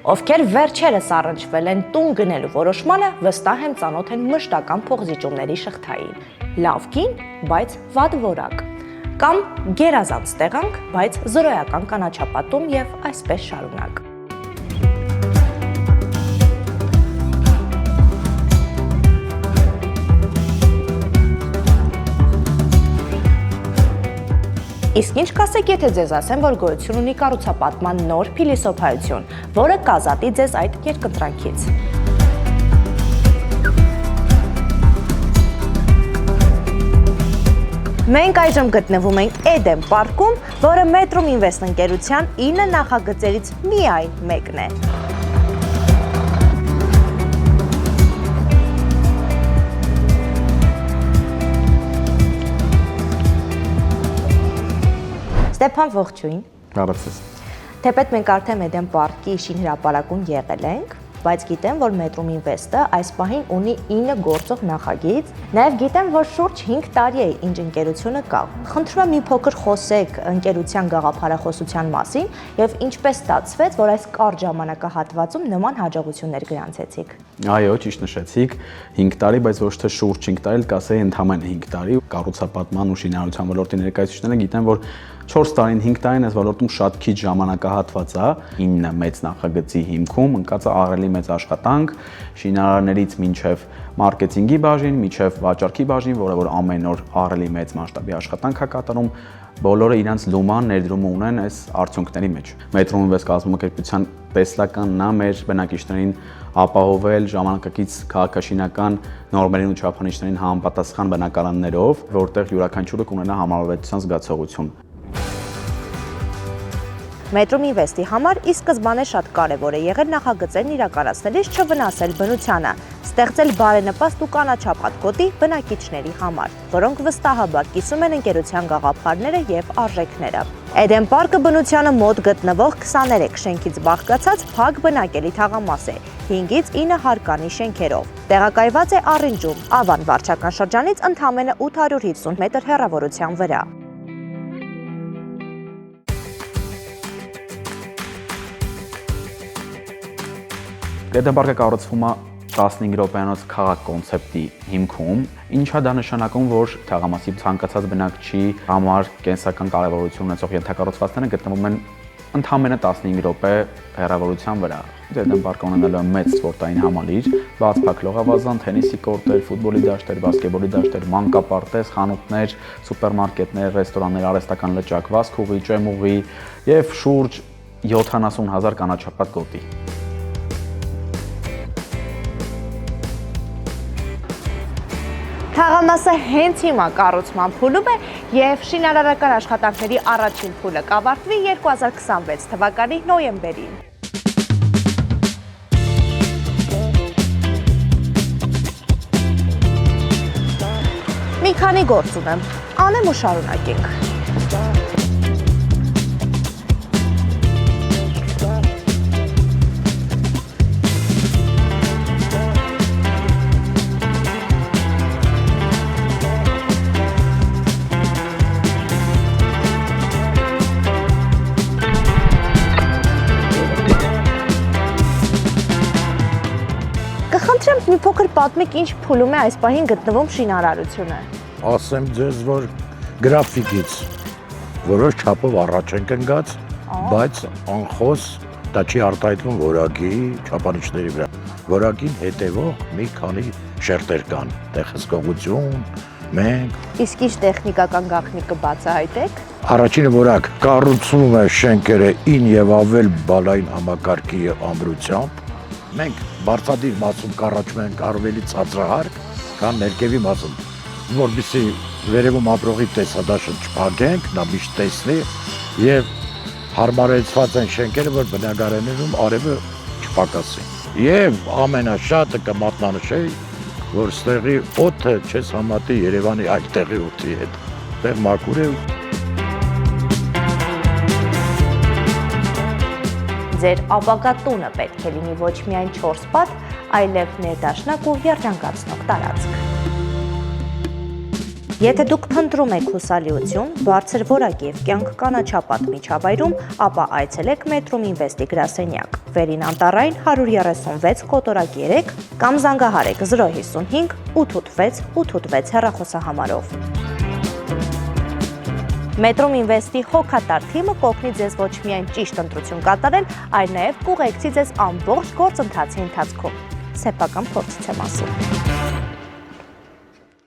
Ովքեր վերջերս առնչվել են տուն գնելու որոշմանը, վստահ եմ ծանոթ են մշտական փողզիջումների շղթային։ Լավ կին, բայց վատ որակ։ Կամ գերազանց տեղանք, բայց զրոյական կանաչապատում եւ այսպես շարունակ։ Իսկ ինչ կասեք, եթե ձեզ ասեմ, որ գոյություն ունի կառուցապատման նոր փիլիսոփայություն, որը կազատի ձեզ այդ երկընտրանքից։ Մենք այժմ գտնվում ենք Էդեն պարկում, որը Metrum Invest ընկերության 9 նախագծերից միայն մեկն է։ Ստեփան, ողջույն։ Բարև ձեզ։ Թեպետ մենք արդեն Էդեն պարկի շինհրապարակում եղել ենք, բայց գիտեմ, որ Metrum Invest-ը այս պահին ունի 9 գործող նախագիծ, նաև գիտեմ, որ շուրջ 5 տարի է ինչ ընկերությունը կա։ Խնդրում եմ մի փոքր խոսեք ընկերության գաղափարախոսության մասին եւ ինչպես ստացվեց, որ այս կարճ ժամանակահատվածում նման հաջողություններ գրանցեցիք։ Այո, ճիշտ նշեցիք, 5 տարի, բայց ոչ թե շուրջ 5 տարի, կասեի ընդամենը 5 տարի։ Կառուցապատման ու շինարարության ոլորտի ներկայացուցիչները գիտեն, որ 4 տարին, 5 տարին այս ոլորտում շատ քիչ ժամանակահատված է, 9 մեծ նախագծի հիմքում ընկած է ահռելի մեծ աշխատանք, շինարարներից մինչև մարքեթինգի բաժին, մինչև վաճառքի բաժին, որը որ ամեն օր ահռելի մեծ մասշտաբի աշխատանք է կատարում, բոլորը իրենց լուման ներդրումը ունեն այս արդյունքների մեջ։ Metrum Invest կազմակերպության տեսլականն է մեր բնակիչներին ապահովել ժամանակակից քաղաքաշինական նորմերին ու չափանիշներին համապատասխան բնակարաններով, որտեղ յուրաքանչյուրը կունենա համավարակության զգացողություն։ Metrum Invest-ի համար ի սկզբանե շատ կարևոր է եղել նախագծերն իրականացնելիս չվնասել բնությանը, ստեղծել բարենպաստ ու կանաչապատ գոտի բնակիչների համար, որոնք վստահաբար կիսում են ընկերության գաղափարները եւ արժեքները։ Էդեն պարկը բնությանը մոտ գտնվող 23 շենքից բաղկացած փակ բնակելի թաղամաս է, 5-ից 9 հարկանի շենքերով։ Տեղակայված է Առինջում, Ավան վարչական շրջանից ընդամենը 850 մետր հեռավորության վրա։ Էդեն պարկը կառուցվում է 15 րոպեանոց քաղաք կոնցեպտի հիմքում, ինչա դա նշանակում, որ թաղամասի ցանկացած բնակչի համար կենսական կարևորություն ունեցող ենթակառուցվածքները գտնվում են ընդամենը 15 րոպե հեռավորության վրա։ Էդեն պարկը ունենալու է մեծ սպորտային համալիր, բաց փակ լողավազան, թենիսի կորտեր, ֆուտբոլի դաշտեր, բասկետբոլի դաշտեր, մանկապարտեզ, խանութներ, սուպերմարկետներ, ռեստորաններ, արհեստական լճակ, վազքուղի, ճեմուղի եւ շուրջ 70,000 կանաչապատ գոտի։ Թաղամասը հենց հիմա կառուցման փուլում է եւ շինարարական աշխատանքների առաջին փուլը կավարտվի 2026 թվականի նոյեմբերին։ Մի քանի գործ ունեմ, անեմ ու շարունակենք։ Կխնդրեմ մի փոքր պատմեք, ինչ փուլում է այս պահին գտնվում շինարարությունը։ Ասեմ ձեզ, որ գրաֆիկից որոշ չափով առաջ ենք ընկած, բայց անխոս դա չի արտահայտվում որակի չափանիշների վրա։ Որակին հետևող մի քանի շերտեր կան, տեղհսկողություն, մենք։ Իսկ ինչ տեխնիկական գաղտնիքը բացահայտեք։ Առաջինը որակ կառուցում է շենքերը 9 եւ ավել բալային համակարգի ամրությամբ։ Մենք բարձադիր մասում կառաջում ենք ավելի ցածրահարկ, քան ներքևի մասում, որպեսզի վերևում ապրողի տեսադաշը չփակենք, նա միշտ տեսնի եւ հարմարեցված են շենքերը, որ բնակարաններում արևը չպակասի։ Եվ ամենաշատը կմատնանշեի, որ ստեղի օդը չես համատի Երևանի այլ տեղի օդի հետ։ Տեղ մաքուր է։ Ձեր ապագա տունը պետք է լինի ոչ միայն 4 պատ, այլև ներդաշնակ ու երջանկացնող տարածք։ Եթե դուք փնտրում եք հուսալիություն, բարձր որակ եւ կյանք կանաչապատ միջավայրում, ապա այցելեք Metrum Invest-ի գրասենյակ։ Վերին Անտառային 136 կոտորակ 3 կամ զանգահարեք 055 886 886 հեռախոսահամարով։ Metrum Invest-ի հոգատար թիմը կօգնի ձեզ ոչ միայն ճիշտ ընտրություն կատարել, այլ նաև կուղեկցի ձեզ ամբողջ գործընթացի ընթացքում։ Սեփական փորձից եմ ասում։